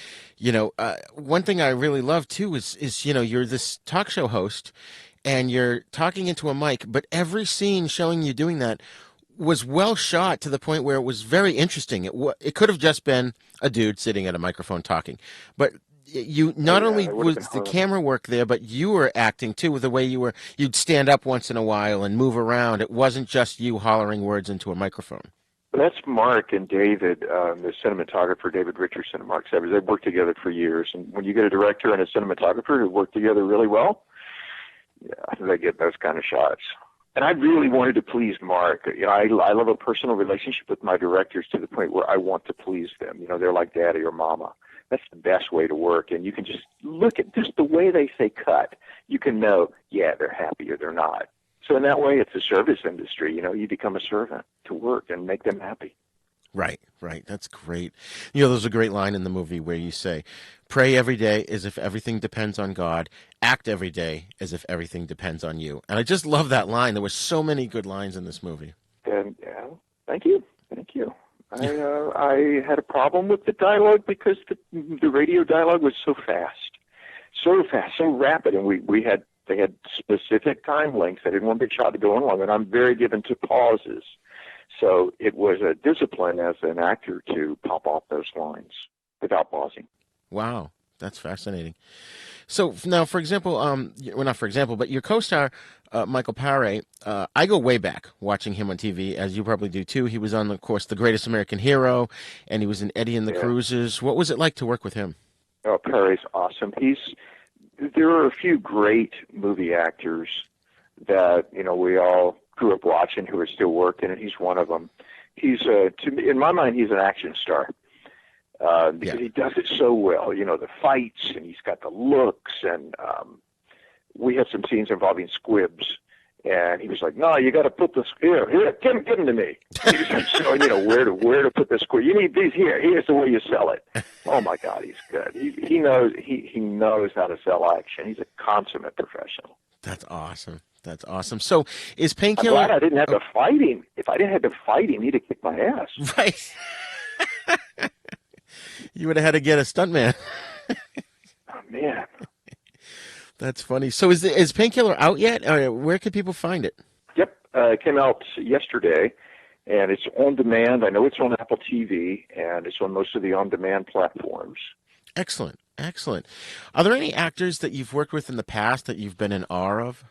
one thing I really love, too, is you're this talk show host, and you're talking into a mic, but every scene showing you doing that was well shot to the point where it was very interesting. It could have just been a dude sitting at a microphone talking, but you not only was the camera work there, but you were acting too, with the way you'd stand up once in a while and move around. It wasn't just you hollering words into a microphone. That's Mark and David, the cinematographer, David Richardson and Mark Severs. They've worked together for years, and when you get a director and a cinematographer who work together really well, they get those kind of shots. And I really wanted to please Mark. I love a personal relationship with my directors to the point where I want to please them. They're like daddy or mama. That's the best way to work. And you can just look at just the way they say cut. You can know, they're happy or they're not. So in that way, it's a service industry. You become a servant to work and make them happy. Right. That's great. There's a great line in the movie where you say, pray every day as if everything depends on God. Act every day as if everything depends on you. And I just love that line. There were so many good lines in this movie. And thank you. I had a problem with the dialogue because the radio dialogue was so fast, so rapid. And they had specific time lengths. I didn't want the shot to go on long, and I'm very given to pauses. So it was a discipline as an actor to pop off those lines without pausing. Wow, that's fascinating. So now, for example, but your co-star, Michael Parray, I go way back watching him on TV, as you probably do too. He was on, of course, The Greatest American Hero, and he was in Eddie and the Cruisers. What was it like to work with him? Oh, Parray's awesome. There are a few great movie actors that, we all grew up watching who are still working, and he's one of them. He's, in my mind, he's an action star. Because he does it so well, the fights, and he's got the looks, and we had some scenes involving squibs, and he was like, "No, you got to put this here, give them to me." He was like showing, where to put the squib. You need these here. Here's the way you sell it. Oh my God, he's good. He knows how to sell action. He's a consummate professional. That's awesome. So, is Painkiller? I'm glad I didn't have to fight him. If I didn't have to fight him, he'd have kicked my ass. Right. You would have had to get a stuntman. Oh, man. That's funny. So is Painkiller out yet? Or where can people find it? Yep. It came out yesterday, and it's on demand. I know it's on Apple TV, and it's on most of the on-demand platforms. Excellent. Are there any actors that you've worked with in the past that you've been in awe of?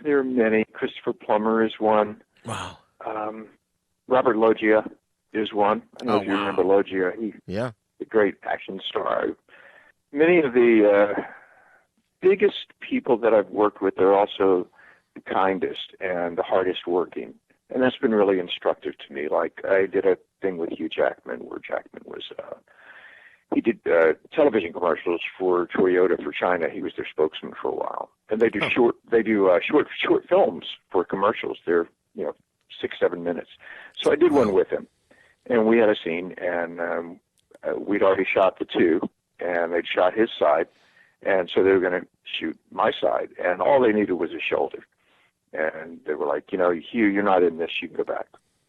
There are many. Christopher Plummer is one. Wow. Robert Loggia is one. I don't know if you remember Loggia. He's a great action star. Many of the biggest people that I've worked with are also the kindest and the hardest working. And that's been really instructive to me. Like, I did a thing with Hugh Jackman where Jackman was, he did television commercials for Toyota for China. He was their spokesman for a while. And they do short films for commercials. They're, 6-7 minutes. So I did one with him. And we had a scene, and we'd already shot the two, and they'd shot his side. And so they were going to shoot my side. And all they needed was a shoulder. And they were like, Hugh, you're not in this. You can go back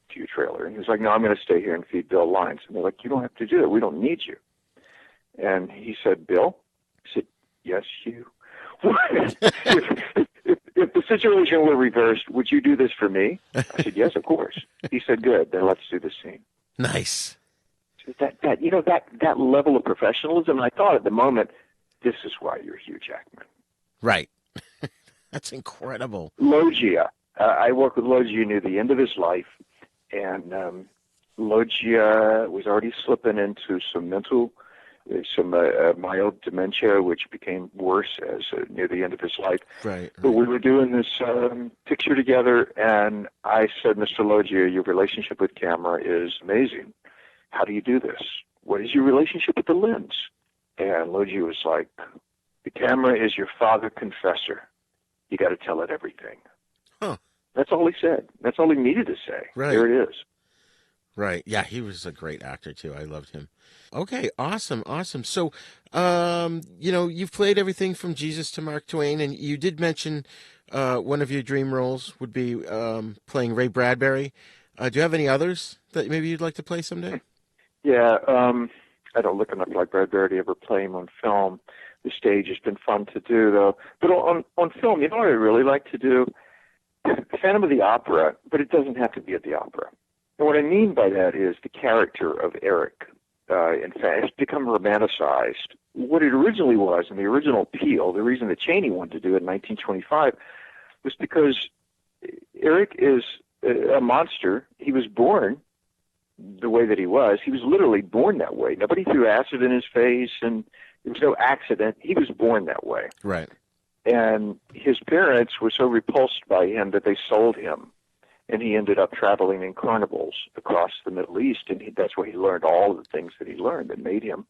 to your trailer. And he was like, no, I'm going to stay here and feed Bill lines. And they're like, you don't have to do it. We don't need you. And he said, Bill? I said, yes, Hugh. if the situation were reversed, would you do this for me? I said, yes, of course. He said, good. Then let's do the scene. Nice. That level of professionalism, I thought at the moment, this is why you're Hugh Jackman. Right. That's incredible. Loggia. I worked with Loggia near the end of his life, and Loggia was already slipping into some mild dementia, which became worse as near the end of his life. Right. But we were doing this picture together, and I said, Mr. Loggia, your relationship with camera is amazing. How do you do this? What is your relationship with the lens? And Loggia was like, the camera is your father confessor. You got to tell it everything. Huh. That's all he said. That's all he needed to say. Right. There it is. Right. Yeah, he was a great actor, too. I loved him. Okay, awesome. So, you've played everything from Jesus to Mark Twain, and you did mention one of your dream roles would be playing Ray Bradbury. Do you have any others that maybe you'd like to play someday? Yeah, I don't look enough like Bradbury to ever play him on film. The stage has been fun to do, though. But on film, what I'd really like to do? Phantom of the Opera, but it doesn't have to be at the opera. And what I mean by that is the character of Eric, in fact, has become romanticized. What it originally was, and the original appeal, the reason that Chaney wanted to do it in 1925, was because Eric is a monster. He was born the way that he was. He was literally born that way. Nobody threw acid in his face, and there was no accident. He was born that way. Right. And his parents were so repulsed by him that they sold him. And he ended up traveling in carnivals across the Middle East, and that's where he learned all of the things that he learned that made him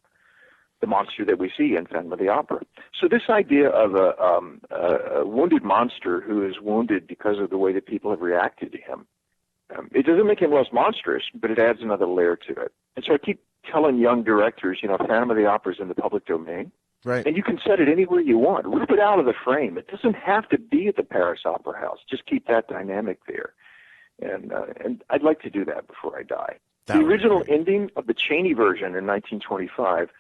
the monster that we see in Phantom of the Opera. So this idea of a wounded monster who is wounded because of the way that people have reacted to him, it doesn't make him less monstrous, but it adds another layer to it. And so I keep telling young directors, Phantom of the Opera is in the public domain. Right. And you can set it anywhere you want. Rip it out of the frame. It doesn't have to be at the Paris Opera House. Just keep that dynamic there. And I'd like to do that before I die. The original ending of the Chaney version in 1925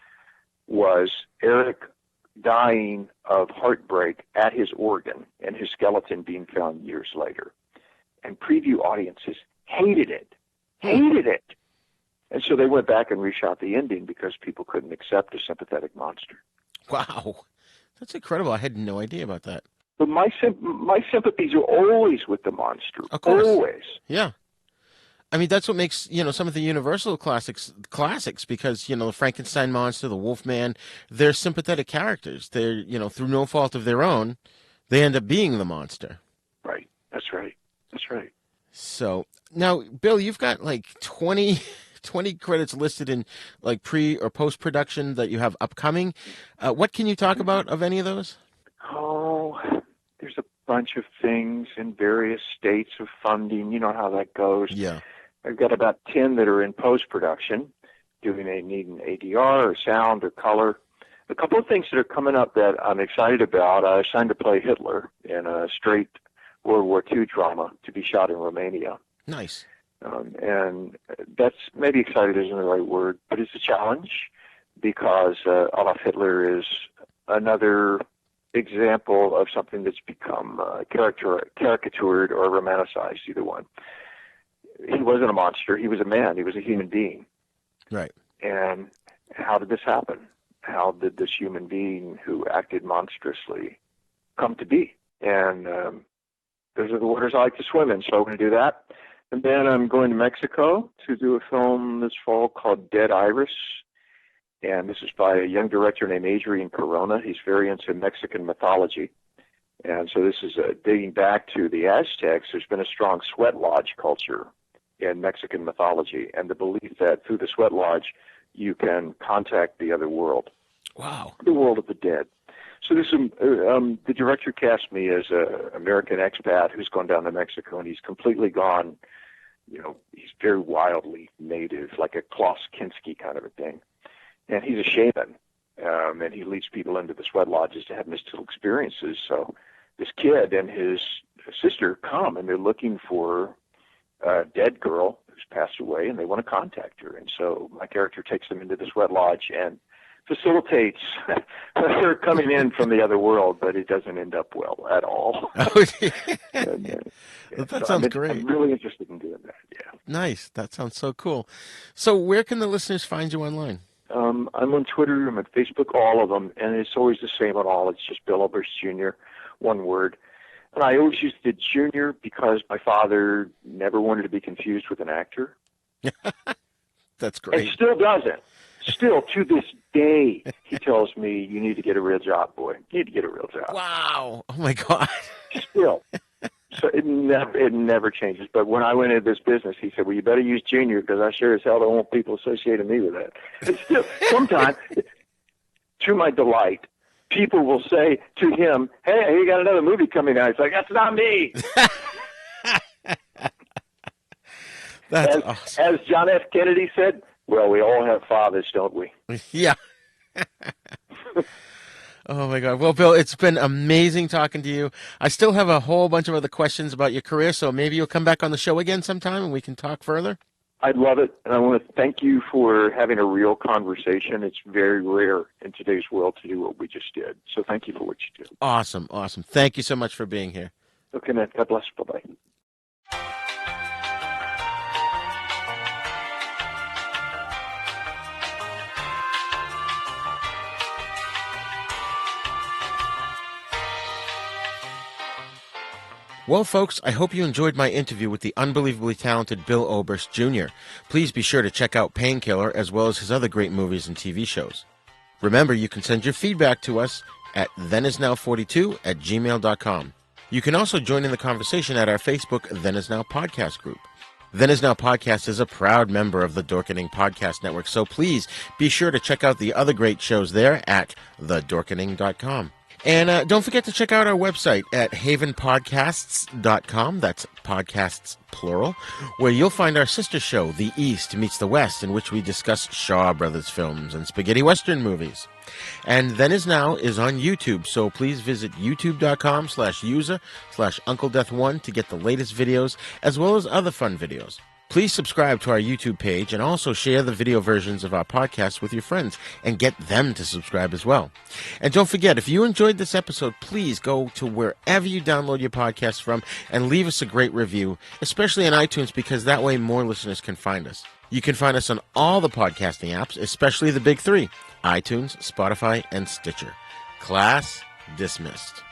was Eric dying of heartbreak at his organ and his skeleton being found years later. And preview audiences hated it. And so they went back and reshot the ending because people couldn't accept a sympathetic monster. Wow. That's incredible. I had no idea about that. But my sympathies are always with the monster. Of course. Always. Yeah. I mean, that's what makes, some of the Universal classics because, the Frankenstein monster, the Wolfman, they're sympathetic characters. They're, through no fault of their own, they end up being the monster. Right. That's right. So, now, Bill, you've got like 20 credits listed in like pre or post-production that you have upcoming. What can you talk about of any of those? Oh, there's a bunch of things in various states of funding. You know how that goes. Yeah. I've got about 10 that are in post-production, doing a need an ADR or sound or color. A couple of things that are coming up that I'm excited about. I signed to play Hitler in a straight World War II drama to be shot in Romania. Nice. And that's, maybe excited isn't the right word, but it's a challenge because Adolf Hitler is another example of something that's become caricatured or romanticized, either one. He wasn't a monster. He was a man. He was a human being. Right. And how did this happen? How did this human being who acted monstrously come to be? And those are the waters I like to swim in, so I'm going to do that. And then I'm going to Mexico to do a film this fall called Dead Iris. And this is by a young director named Adrian Corona. He's very into Mexican mythology. And so this is dating back to the Aztecs. There's been a strong sweat lodge culture in Mexican mythology, and the belief that through the sweat lodge you can contact the other world. Wow. The world of the dead. So this the director cast me as an American expat who's gone down to Mexico, and he's completely gone, he's very wildly native, like a Klaus Kinski kind of a thing. And he's a shaman, and he leads people into the sweat lodges to have mystical experiences. So this kid and his sister come, and they're looking for a dead girl who's passed away, and they want to contact her. And so my character takes them into the sweat lodge and facilitates her coming in from the other world, but it doesn't end up well at all. That sounds great. I'm really interested in doing that, yeah. Nice. That sounds so cool. So where can the listeners find you online? I'm on Twitter, I'm on Facebook, all of them, and it's always the same on all. It's just Bill Oberst Jr., one word. And I always used the Junior because my father never wanted to be confused with an actor. That's great. And still doesn't. Still, to this day, he tells me, you need to get a real job, boy. You need to get a real job. Wow. Oh, my God. Still. So it never changes. But when I went into this business, he said, well, you better use Junior because I sure as hell don't want people associating me with that. And still, sometimes, to my delight, people will say to him, hey, you got another movie coming out. He's like, that's not me. That's awesome. As John F. Kennedy said, well, we all have fathers, don't we? Yeah. Oh, my God. Well, Bill, it's been amazing talking to you. I still have a whole bunch of other questions about your career, so maybe you'll come back on the show again sometime and we can talk further. I'd love it, and I want to thank you for having a real conversation. It's very rare in today's world to do what we just did, so thank you for what you do. Awesome, awesome. Thank you so much for being here. Okay, man. God bless. Bye-bye. Well, folks, I hope you enjoyed my interview with the unbelievably talented Bill Oberst Jr. Please be sure to check out Painkiller as well as his other great movies and TV shows. Remember, you can send your feedback to us at thenisnow42@gmail.com. You can also join in the conversation at our Facebook Then Is Now podcast group. Then Is Now podcast is a proud member of the Dorkening Podcast Network, so please be sure to check out the other great shows there at thedorkening.com. And don't forget to check out our website at havenpodcasts.com. That's podcasts plural, where you'll find our sister show, The East Meets the West, in which we discuss Shaw Brothers films and spaghetti western movies. And Then Is Now is on YouTube, so please visit youtube.com/user/UncleDeath1 to get the latest videos as well as other fun videos. Please subscribe to our YouTube page and also share the video versions of our podcast with your friends and get them to subscribe as well. And don't forget, if you enjoyed this episode, please go to wherever you download your podcast from and leave us a great review, especially on iTunes, because that way more listeners can find us. You can find us on all the podcasting apps, especially the big three: iTunes, Spotify, and Stitcher. Class dismissed.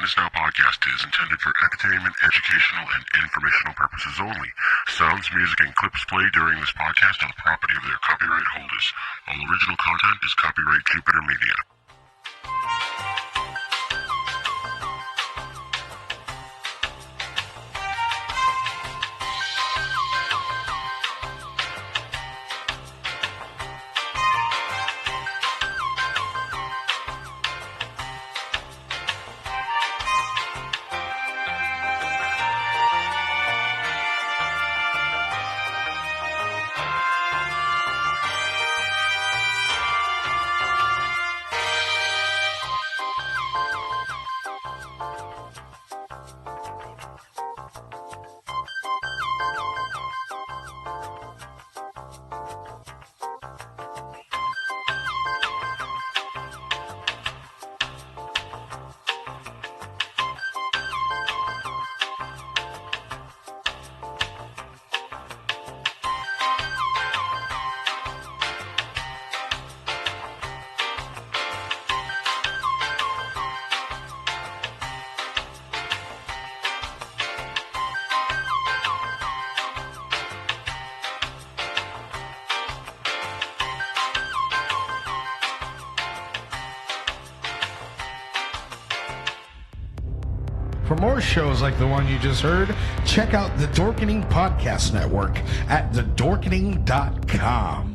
This Now podcast is intended for entertainment, educational, and informational purposes only. Sounds, music, and clips played during this podcast are the property of their copyright holders. All original content is copyright Jupiter Media. For more shows like the one you just heard, check out the Dorkening Podcast Network at thedorkening.com.